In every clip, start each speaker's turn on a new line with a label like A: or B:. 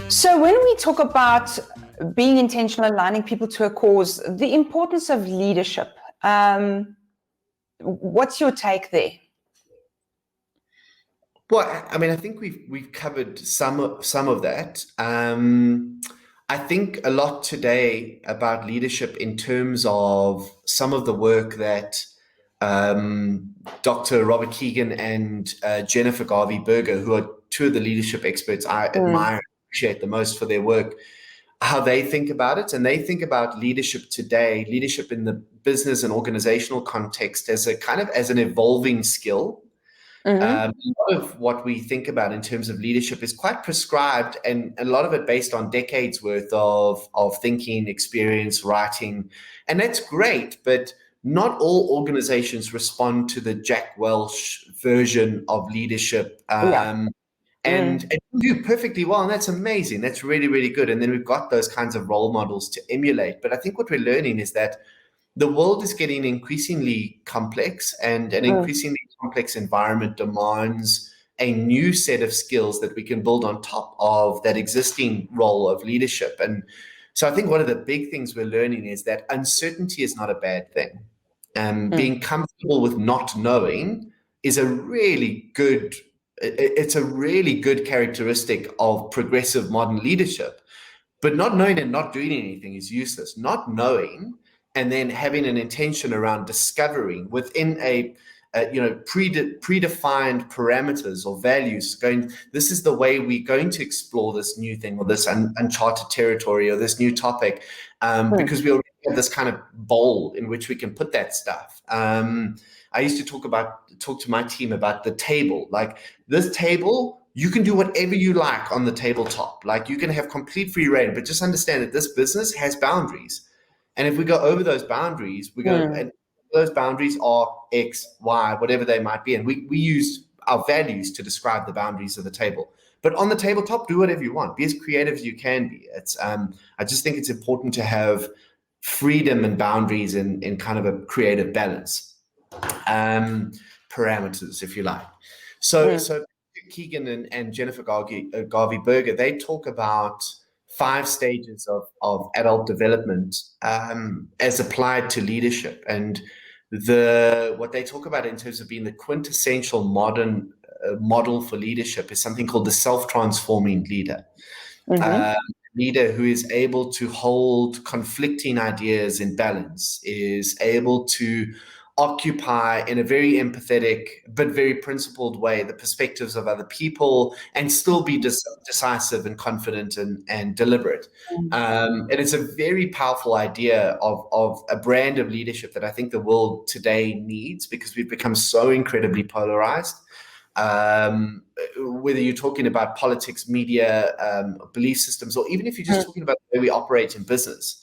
A: So when we talk about being intentional, aligning people to a cause, the importance of leadership, what's your take there?
B: Well, I mean, I think we've covered some of that. I think a lot today about leadership in terms of some of the work that Dr. Robert Keegan and Jennifer Garvey Berger, who are two of the leadership experts I admire and appreciate the most for their work, how they think about it. And they think about leadership today, leadership in the business and organizational context as a kind of as an evolving skill. A lot of what we think about in terms of leadership is quite prescribed, and a lot of it based on decades worth of thinking, experience, writing. And that's great, but not all organizations respond to the Jack Welch version of leadership. And do perfectly well. And that's amazing. That's really, really good. And then we've got those kinds of role models to emulate. But I think what we're learning is that the world is getting increasingly complex, and an increasingly complex environment demands a new set of skills that we can build on top of that existing role of leadership. And so I think one of the big things we're learning is that uncertainty is not a bad thing. Being comfortable with not knowing is it's a really good characteristic of progressive modern leadership. But not knowing and not doing anything is useless. Not knowing and then having an intention around discovering within a predefined parameters or values, going, this is the way we're going to explore this new thing or this uncharted territory or this new topic, because we already have this kind of bowl in which we can put that stuff. I used to talk to my team about the table. Like, this table, you can do whatever you like on the tabletop. Like, you can have complete free reign, but just understand that this business has boundaries. And if we go over those boundaries, and those boundaries are X, Y, whatever they might be. And we use our values to describe the boundaries of the table. But on the tabletop, do whatever you want. Be as creative as you can be. It's I just think it's important to have freedom and boundaries in kind of a creative balance. Parameters, if you like. So Keegan and Jennifer Garvey Berger, they talk about 5 stages of adult development as applied to leadership. And what they talk about in terms of being the quintessential modern model for leadership is something called the self-transforming leader. Leader who is able to hold conflicting ideas in balance, is able to occupy in a very empathetic but very principled way the perspectives of other people and still be decisive and confident and deliberate. And it's a very powerful idea of a brand of leadership that I think the world today needs, because we've become so incredibly polarized. Whether you're talking about politics, media, belief systems, or even if you're just talking about the way we operate in business,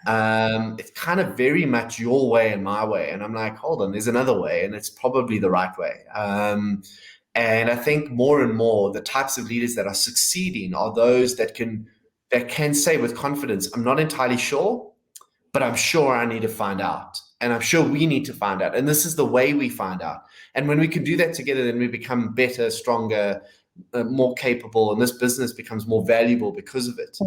B: it's kind of very much your way and my way. And I'm like, hold on, there's another way, and it's probably the right way. And I think more and more the types of leaders that are succeeding are those that can say with confidence, I'm not entirely sure, but I'm sure I need to find out. And I'm sure we need to find out. And this is the way we find out. And when we can do that together, then we become better, stronger, more capable, and this business becomes more valuable because of it.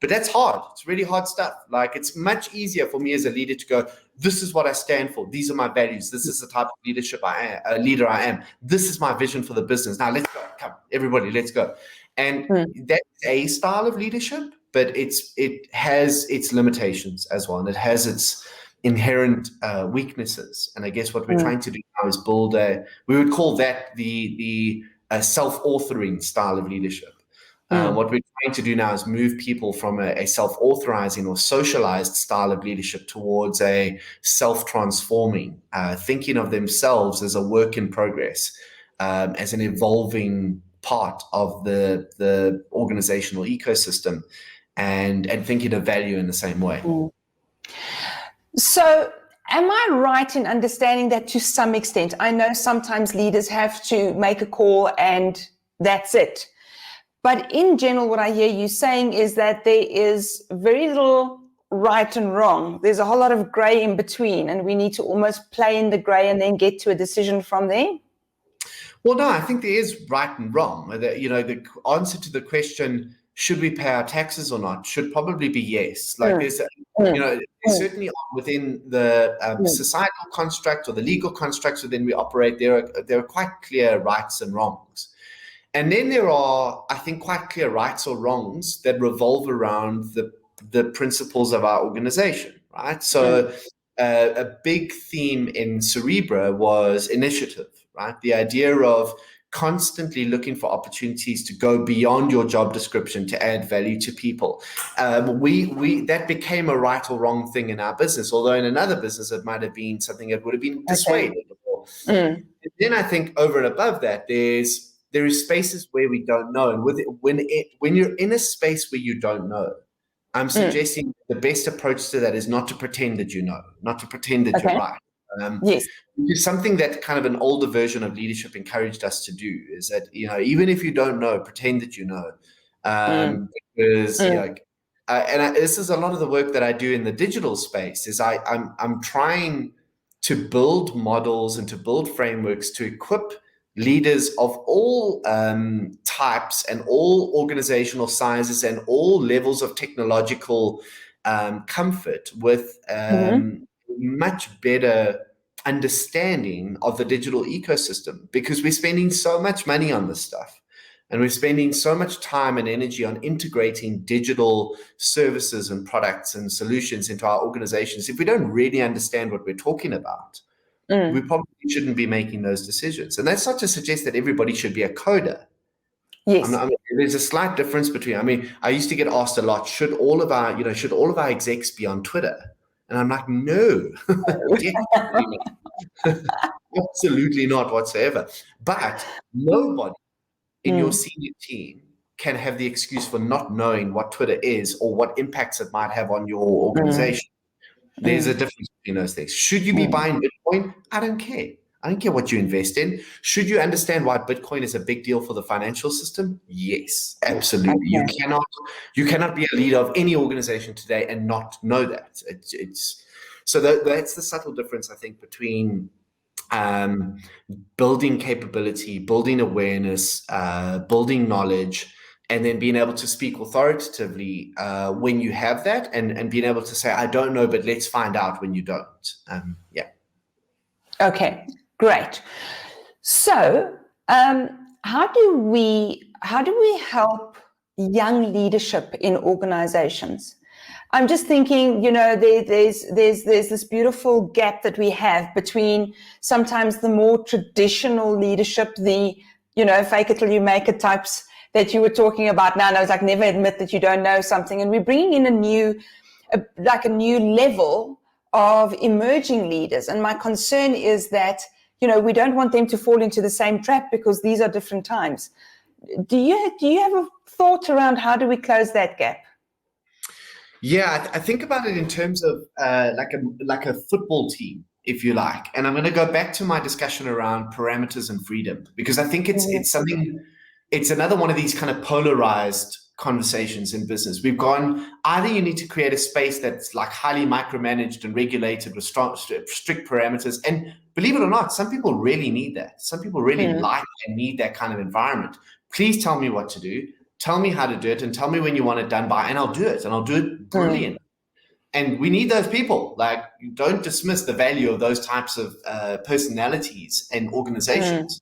B: But that's hard. It's really hard stuff. Like, it's much easier for me as a leader to go, this is what I stand for. These are my values. This is the type of leader I am. This is my vision for the business. Now let's go. Come, everybody, let's go. And that's a style of leadership, but it has its limitations as well. And it has its inherent weaknesses. And I guess what we're trying to do now is build we would call that the self-authoring style of leadership. What we're trying to do now is move people from a self-authorizing or socialized style of leadership towards a self-transforming, thinking of themselves as a work in progress, as an evolving part of the organizational ecosystem, and thinking of value in the same way.
A: So am I right in understanding that to some extent? I know sometimes leaders have to make a call and that's it. But in general, what I hear you saying is that there is very little right and wrong. There's a whole lot of gray in between, and we need to almost play in the gray and then get to a decision from there.
B: Well, no, I think there is right and wrong. The answer to the question, should we pay our taxes or not, should probably be yes. Like there's, there's certainly within the societal construct or the legal constructs within we operate, there are quite clear rights and wrongs. And then there are, I think, quite clear rights or wrongs that revolve around the principles of our organization, right? So a big theme in Cerebra was initiative, right? The idea of constantly looking for opportunities to go beyond your job description to add value to people. That became a right or wrong thing in our business, although in another business it might have been something that would have been dissuaded. And then I think over and above that, there is spaces where we don't know, and when you're in a space where you don't know, I'm suggesting the best approach to that is not to pretend that you know, not to pretend that you're right.
A: Yes.
B: Which is something that kind of an older version of leadership encouraged us to do, is that, even if you don't know, pretend that you know. Because, this is a lot of the work that I do in the digital space, is I'm trying to build models and to build frameworks to equip leaders of all types and all organizational sizes and all levels of technological comfort with much better understanding of the digital ecosystem, because we're spending so much money on this stuff and we're spending so much time and energy on integrating digital services and products and solutions into our organizations. If we don't really understand what we're talking about, we probably shouldn't be making those decisions. And that's not to suggest that everybody should be a coder.
A: Yes.
B: There's a slight difference between, I used to get asked a lot, should all of our execs be on Twitter? And I'm like, no, definitely not. Absolutely not whatsoever. But nobody in your senior team can have the excuse for not knowing what Twitter is or what impacts it might have on your organization. There's a difference between those things. Should you be buying Bitcoin? I don't care. I don't care what you invest in. Should you understand why Bitcoin is a big deal for the financial system? Yes, absolutely. Okay. You cannot be a leader of any organization today and not know that. So that's the subtle difference, I think, between building capability, building awareness, building knowledge, and then being able to speak authoritatively when you have that, and being able to say, I don't know, but let's find out when you don't.
A: Okay, great. So how do we help young leadership in organizations? I'm just thinking, there's this beautiful gap that we have between sometimes the more traditional leadership, the, fake it till you make it types that you were talking about now. And I was like, never admit that you don't know something. And we're bringing in a new level of emerging leaders. And my concern is that, we don't want them to fall into the same trap, because these are different times. Do you have a thought around how do we close that gap?
B: Yeah, I think about it in terms of like a football team, if you like. And I'm going to go back to my discussion around parameters and freedom, because I think it's another one of these kind of polarized conversations in business. We've gone, either you need to create a space that's like highly micromanaged and regulated with strict parameters. And believe it or not, some people really need that. Some people really like and need that kind of environment. Please tell me what to do. Tell me how to do it, and tell me when you want it done by, and I'll do it, and I'll do it brilliant. And we need those people. Like, don't dismiss the value of those types of personalities and organizations.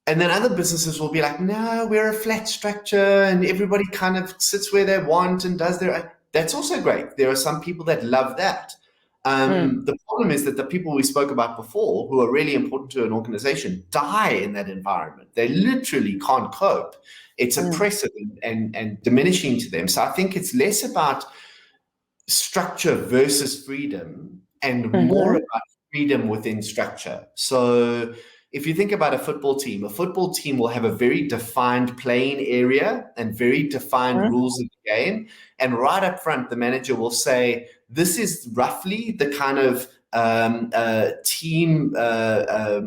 B: And then other businesses will be like, no, we're a flat structure and everybody kind of sits where they want and does their. That's also great. There are some people that love that. The problem is that the people we spoke about before, who are really important to an organization, die in that environment. They literally can't cope. It's oppressive and diminishing to them. So I think it's less about structure versus freedom and more about freedom within structure. So if you think about a football team will have a very defined playing area and very defined rules of the game. And right up front, the manager will say, this is roughly the kind of team, I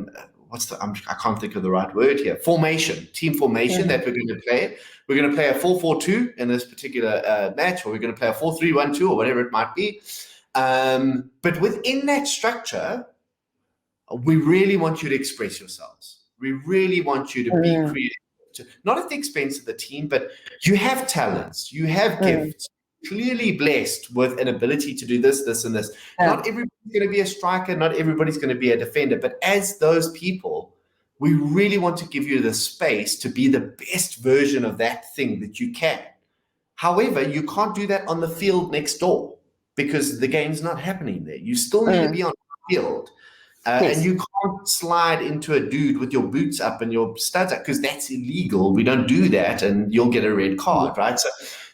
B: can't think of the right word here, team formation that we're going to play. We're going to play a 4-4-2 in this particular match, or we're going to play a 4-3-1-2, or whatever it might be. But within that structure, we really want you to express yourselves. We really want you to be creative. not at the expense of the team, but you have talents, you have gifts, clearly blessed with an ability to do this, this, and this. Not everybody's going to be a striker, not everybody's going to be a defender, but as those people, we really want to give you the space to be the best version of that thing that you can. However, you can't do that on the field next door because the game's not happening there. You still need to be on the field. And you can't slide into a dude with your boots up and your studs up because that's illegal. We don't do that, and you'll get a red card, right? So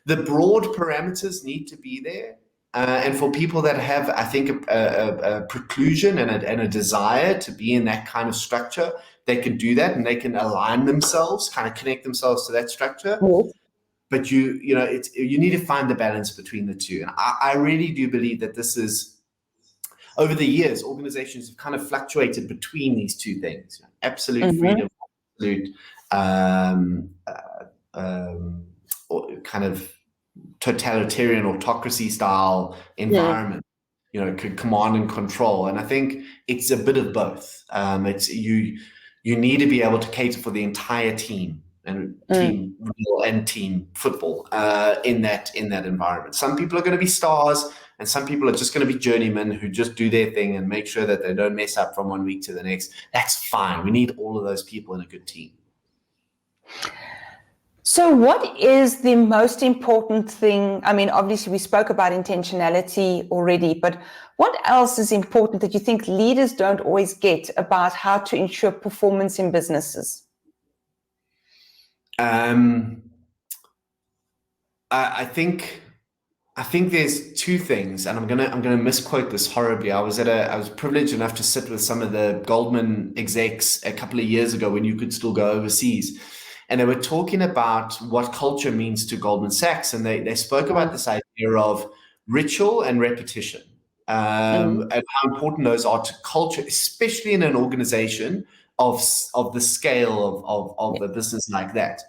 B: the broad parameters need to be there. And for people that have, I think, a preclusion and a desire to be in that kind of structure, they can do that and they can align themselves, kind of connect themselves to that structure. But you need to find the balance between the two. And I really do believe that this is, over the years, organizations have kind of fluctuated between these two things: absolute freedom, absolute or kind of totalitarian autocracy style environment. Command and control. And I think it's a bit of both. It's you need to be able to cater for the entire team and team real and team football in that environment. Some people are going to be stars, and some people are just going to be journeymen who just do their thing and make sure that they don't mess up from one week to the next. That's fine. We need all of those people in a good team.
A: So what is the most important thing? I mean, obviously we spoke about intentionality already, but what else is important that you think leaders don't always get about how to ensure performance in businesses?
B: I think there's two things, and I'm gonna misquote this horribly. I was privileged enough to sit with some of the Goldman execs a couple of years ago when you could still go overseas, and they were talking about what culture means to Goldman Sachs, and they spoke about this idea of ritual and repetition, and how important those are to culture, especially in an organization of the scale of a business like that.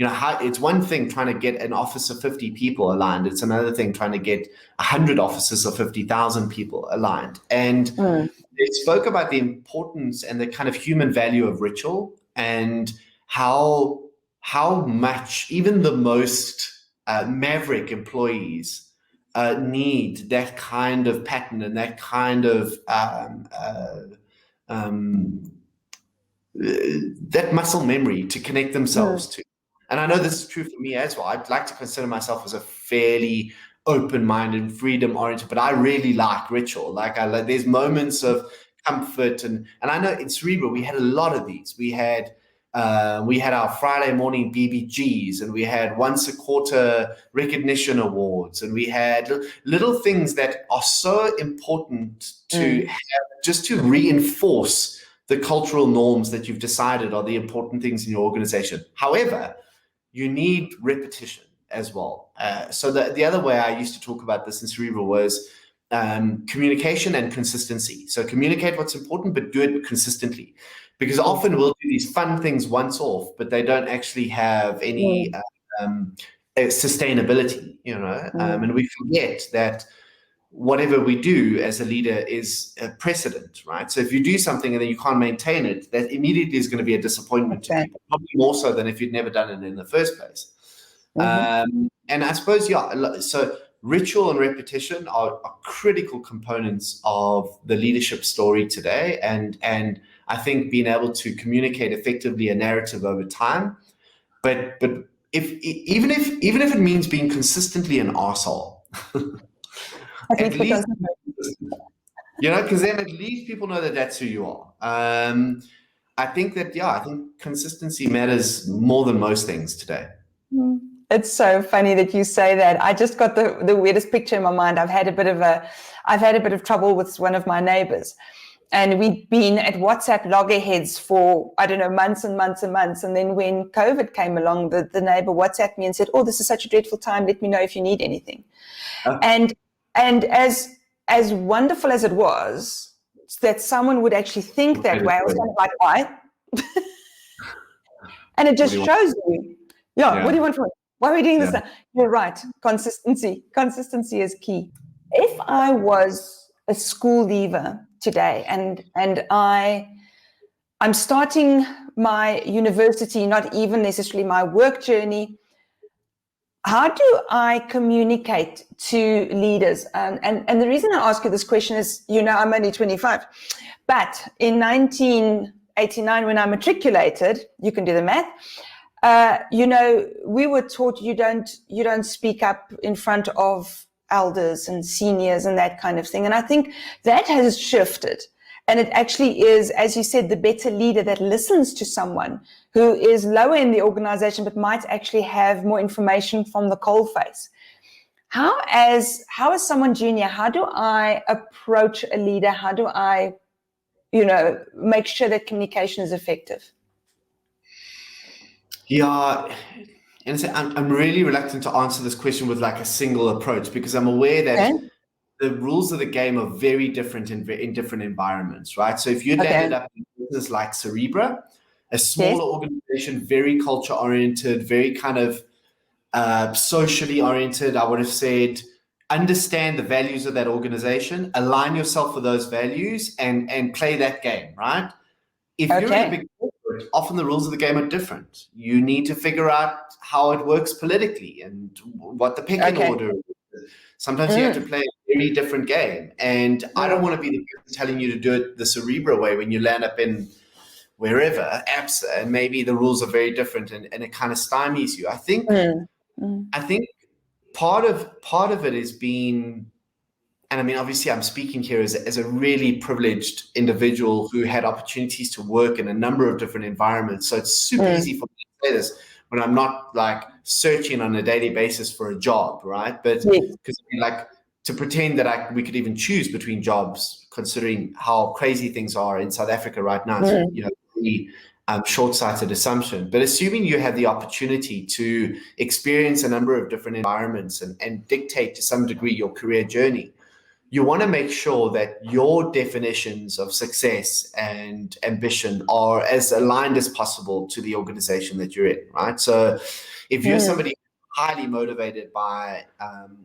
B: It's one thing trying to get an office of 50 people aligned. It's another thing trying to get 100 offices of 50,000 people aligned. And they spoke about the importance and the kind of human value of ritual, and how much even the most maverick employees need that kind of pattern and that kind of that muscle memory to connect themselves to. And I know this is true for me as well. I'd like to consider myself as a fairly open-minded, freedom-oriented, but I really like ritual. There's moments of comfort, and I know in Cerebral we had a lot of these. We had our Friday morning BBGs, and we had once a quarter recognition awards, and we had little things that are so important to have, just to reinforce the cultural norms that you've decided are the important things in your organization. However, you need repetition as well. So the other way I used to talk about this in Cerebral was communication and consistency. So communicate what's important, but do it consistently. Because often we'll do these fun things once off, but they don't actually have any sustainability, and we forget that whatever we do as a leader is a precedent, right? So if you do something and then you can't maintain it, that immediately is going to be a disappointment to people, probably more so than if you'd never done it in the first place. And I suppose, so ritual and repetition are critical components of the leadership story today. And I think being able to communicate effectively a narrative over time, but even if it means being consistently an arsehole, at least, because then at least people know that that's who you are. I think consistency matters more than most things today.
A: It's so funny that you say that. I just got the weirdest picture in my mind. I've had a bit of trouble with one of my neighbors, and we'd been at WhatsApp loggerheads for, I don't know, months and months and months. And then when COVID came along, the neighbor WhatsApped me and said, "Oh, this is such a dreadful time. Let me know if you need anything." And as wonderful as it was that someone would actually think that way, I was kind of like, why? And it just shows you, what do you want from it? Why are we doing this now? You're right. Consistency is key. If I was a school leaver today and I'm starting my university, not even necessarily my work journey, how do I communicate to leaders? And the reason I ask you this question is, I'm only 25, but in 1989, when I matriculated, you can do the math, we were taught you don't speak up in front of elders and seniors and that kind of thing. And I think that has shifted. And it actually is, as you said, the better leader that listens to someone who is lower in the organization, but might actually have more information from the coalface. How as someone junior, how do I approach a leader? How do I, make sure that communication is effective?
B: Yeah, and so I'm really reluctant to answer this question with like a single approach, because I'm aware that the rules of the game are very different in different environments, right? So if you landed up in a business like Cerebra, a smaller organization, very culture oriented, very kind of socially oriented, I would have said, understand the values of that organization, align yourself with those values, and play that game, right? If you're in a big corporate, often the rules of the game are different. You need to figure out how it works politically and what the pecking order is. Sometimes you have to play a very different game. And I don't want to be the person telling you to do it the Cerebra way when you land up in wherever, APSA, and maybe the rules are very different and it kind of stymies you. I think part of it is being, and I mean, obviously I'm speaking here as a really privileged individual who had opportunities to work in a number of different environments. So it's super easy for me to say this when I'm not like searching on a daily basis for a job, right? But because like to pretend that we could even choose between jobs, considering how crazy things are in South Africa right now, it's really short-sighted assumption. But assuming you have the opportunity to experience a number of different environments and dictate to some degree your career journey, you want to make sure that your definitions of success and ambition are as aligned as possible to the organization that you're in, right? So if you're somebody highly motivated by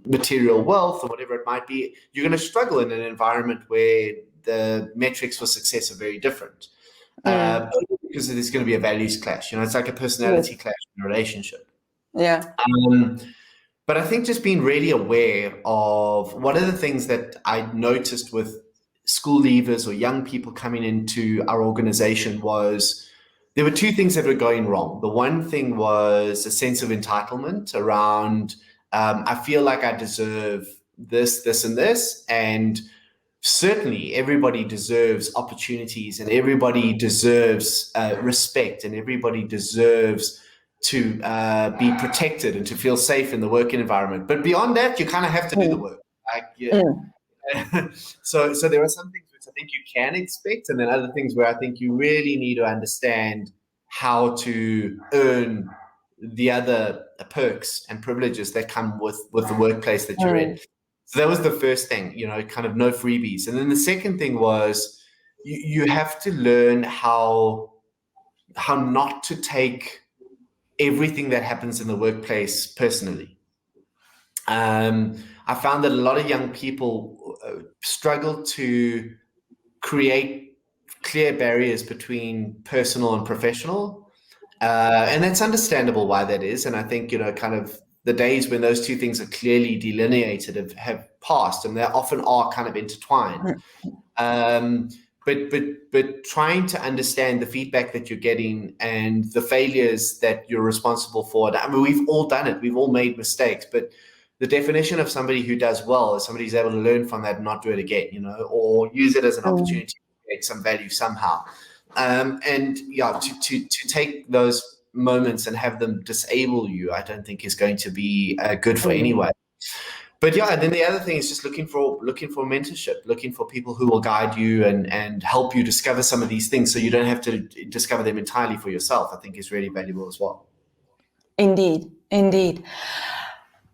B: material wealth or whatever it might be, you're going to struggle in an environment where the metrics for success are very different. Because there's going to be a values clash. It's like a personality clash in a relationship.
A: Yeah.
B: But I think just being really aware of one of the things that I noticed with school leavers or young people coming into our organization was there were two things that were going wrong. The one thing was a sense of entitlement around, I feel like I deserve this, this, and this. And certainly everybody deserves opportunities and everybody deserves respect and everybody deserves to be protected and to feel safe in the working environment. But beyond that, you kind of have to do the work. So there are some things which I think you can expect, and then other things where I think you really need to understand how to earn the other perks and privileges that come with the workplace that you're in. So that was the first thing, kind of no freebies. And then the second thing was you have to learn how not to take everything that happens in the workplace personally. I found that a lot of young people struggle to create clear barriers between personal and professional. And that's understandable why that is. And I think, kind of the days when those two things are clearly delineated have passed, and they often are kind of intertwined. But trying to understand the feedback that you're getting and the failures that you're responsible for. I mean, we've all done it. We've all made mistakes. But the definition of somebody who does well is somebody who's able to learn from that and not do it again, or use it as an opportunity to create some value somehow. And yeah, to take those moments and have them disable you, I don't think is going to be good for anyone. But yeah, and then the other thing is just looking for mentorship, looking for people who will guide you and help you discover some of these things so you don't have to discover them entirely for yourself, I think is really valuable as well. Indeed.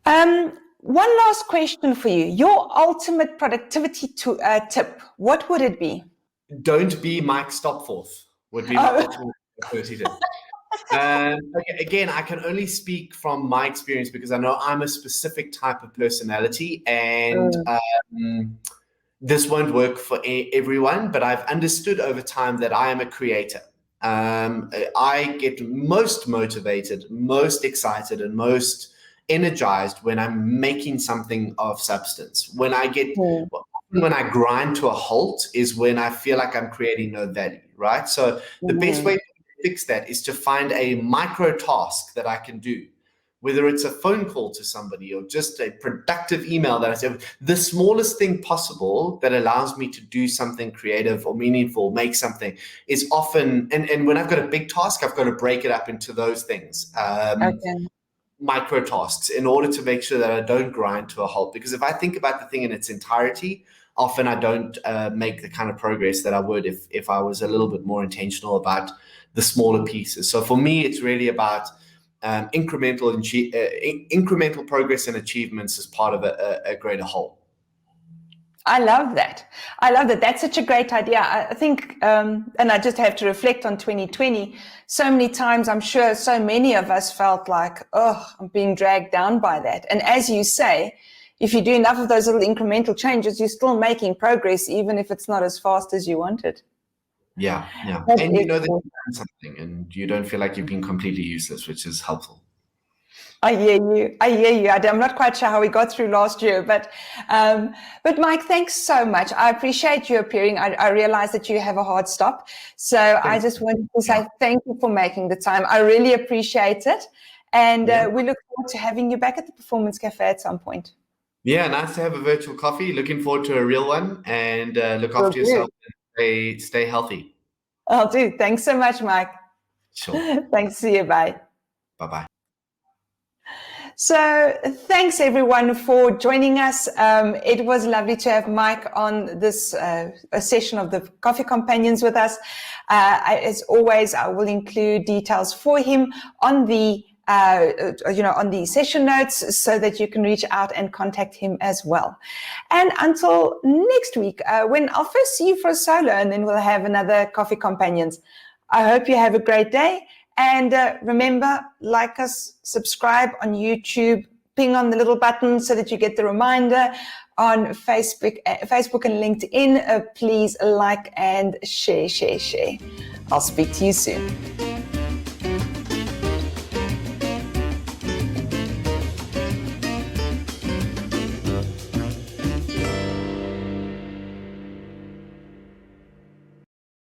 A: One last question for you. Your ultimate productivity tip, what would it be?
B: Don't be Mike Stopforth would be my ultimate productivity tip. Again, I can only speak from my experience because I know I'm a specific type of personality, and this won't work for everyone, but I've understood over time that I am a creator. I get most motivated, most excited, and most energized when I'm making something of substance. When I grind to a halt is when I feel like I'm creating no value, right? So the best way to fix that is to find a micro task that I can do, whether it's a phone call to somebody or just a productive email that I say, the smallest thing possible that allows me to do something creative or meaningful, make something, is often, and when I've got a big task, I've got to break it up into those things. Micro tasks, in order to make sure that I don't grind to a halt. Because if I think about the thing in its entirety, often I don't make the kind of progress that I would if I was a little bit more intentional about the smaller pieces. So for me, it's really about incremental progress and achievements as part of a greater whole.
A: I love that. That's such a great idea. I think, and I just have to reflect on 2020. So many times, I'm sure so many of us felt like, oh, I'm being dragged down by that. And as you say, if you do enough of those little incremental changes, you're still making progress, even if it's not as fast as you wanted.
B: Yeah. And you know that you've done something and you don't feel like you've been completely useless, which is helpful.
A: I hear you. I'm not quite sure how we got through last year, but Mike, thanks so much. I appreciate you appearing. I realize that you have a hard stop. So I just wanted to say thank you for making the time. I really appreciate it. And we look forward to having you back at the Performance Cafe at some point.
B: Yeah, nice to have a virtual coffee. Looking forward to a real one, and look after yourself and stay healthy.
A: I'll do. Thanks so much, Mike.
B: Sure.
A: Thanks. See you. Bye.
B: Bye-bye.
A: So thanks everyone for joining us. It was lovely to have Mike on this a session of the Coffee Companions with us. As always, I will include details for him on the on the session notes so that you can reach out and contact him as well. And until next week, when I'll first see you for a solo and then we'll have another Coffee Companions. I hope you have a great day. And remember, like us, subscribe on YouTube, ping on the little button so that you get the reminder on Facebook and LinkedIn. Please like and share. I'll speak to you soon.